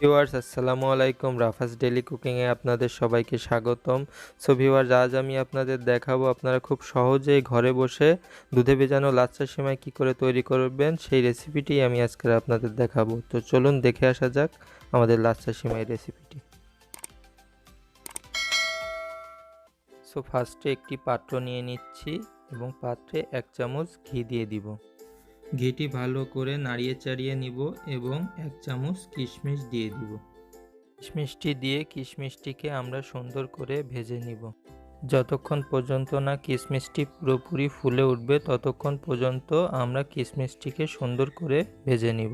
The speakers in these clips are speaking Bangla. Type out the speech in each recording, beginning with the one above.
ভিউয়ার্স আসসালামু আলাইকুম। রাফাস ডেইলি কুকিং এ আপনাদের সবাইকে স্বাগতম। সো ভিউয়ার্স, আজ আমি আপনাদের দেখাবো আপনারা খুব সহজেই ঘরে বসে দুধে ভেজানো লাচ্ছা সেমাই কি করে তৈরি করবেন সেই রেসিপিটি আমি আজকে আপনাদের দেখাবো। তো চলুন দেখে আসা যাক আমাদের লাচ্ছা সেমাই রেসিপিটি। সো ফার্স্টে একটি পাত্র নিয়ে নিচ্ছি এবং পাত্রে 1 চামচ ঘি দিয়ে দিব। ঘিটি ভালো করে নাড়িয়ে চাড়িয়ে নিব এবং 1 চামচ কিশমিশ দিয়ে দিব। কিশমিশটি দিয়ে কিশমিশটিকে আমরা সুন্দর করে ভেজে নিব। যতক্ষণ পর্যন্ত না কিশমিশটি পুরোপুরি ফুলে উঠবে ততক্ষণ পর্যন্ত আমরা কিশমিশটিকে সুন্দর করে ভেজে নিব।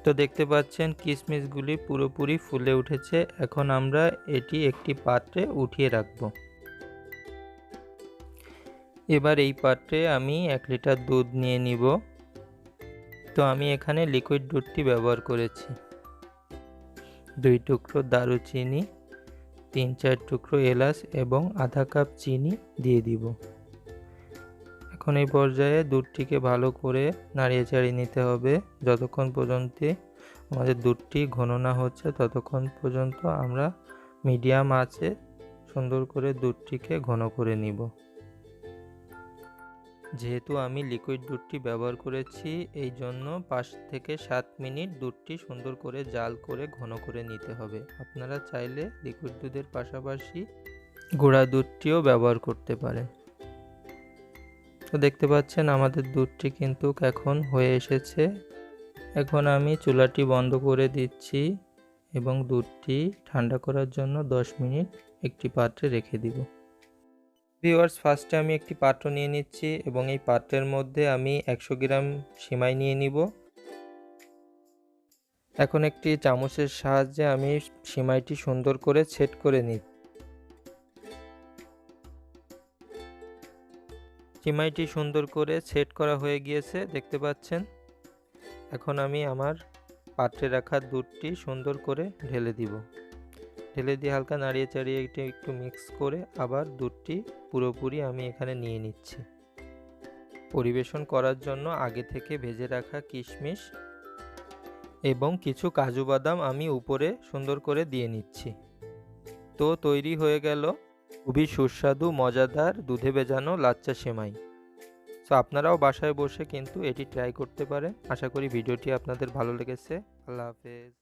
তো দেখতে পাচ্ছেন কিশমিশগুলি পুরোপুরি ফুলে উঠেছে। এখন আমরা এটি একটি পাত্রে উঠিয়ে রাখব। এবার এই পাত্রে আমি 1 লিটার দুধ নিয়ে নিব। তো আমি এখানে লিকুইড দুধটি ব্যবহার করেছি। 2 টুকরো দারুচিনি, 3-4 টুকরো এলাচ এবং আধা কাপ চিনি দিয়ে দিব। এখন এই পর্যায়ে দুধটিকে ভালো করে নাড়িয়ে চাড়িয়ে নিতে হবে। যতক্ষণ পর্যন্ত আমাদের দুধটি ঘন না হচ্ছে ততক্ষণ পর্যন্ত আমরা মিডিয়াম আঁচে সুন্দর করে দুধটিকে ঘন করে নিব। যেহেতু আমি লিকুইড দুধটি ব্যবহার করেছি এই জন্য 5 থেকে 7 মিনিট দুধটি সুন্দর করে জাল করে ঘন করে নিতে হবে। আপনারা চাইলে লিকুইড দুধের পাশাপাশি গুঁড়া দুধটিও ব্যবহার করতে পারেন। তো দেখতে পাচ্ছেন আমাদের দুধটি কিন্তু এখন হয়ে এসেছে। এখন আমি চুলাটি বন্ধ করে দিচ্ছি এবং দুধটি ঠান্ডা করার জন্য 10 মিনিট একটি পাত্রে রেখে দিব। ভিউয়ার্স, ফার্স্টে আমি একটি পাত্র নিয়ে নিচ্ছি এবং এই পাত্রের মধ্যে আমি 100 গ্রাম সেমাই নিয়ে নিব। এখন একটি চামচের সাহায্যে আমি সেমাইটি সুন্দর করে সেট করে নিই। সেমাইটি সুন্দর করে সেট করা হয়ে গিয়েছে দেখতে পাচ্ছেন। এখন আমি আমার পাত্রে রাখা দুধটি সুন্দর করে ঢেলে দিব। ঢেলে দিয়ে হালকা নাড়িয়ে চাড়িয়ে একটু মিক্স করে আবার দুধটি পুরোপুরি আমি এখানে নিয়ে নিচ্ছি। পরিবেশন করার জন্য আগে থেকে ভেজে রাখা কিশমিশ এবং কিছু কাজু বাদাম আমি উপরে সুন্দর করে দিয়ে নিচ্ছি। তো তৈরি হয়ে গেল খুবই সুস্বাদু মজাদার দুধে ভেজানো লাচ্চা সেমাই। তো আপনারাও বাসায় বসে কিন্তু এটি ট্রাই করতে পারেন। আশা করি ভিডিওটি আপনাদের ভালো লেগেছে। আল্লাহ হাফেজ।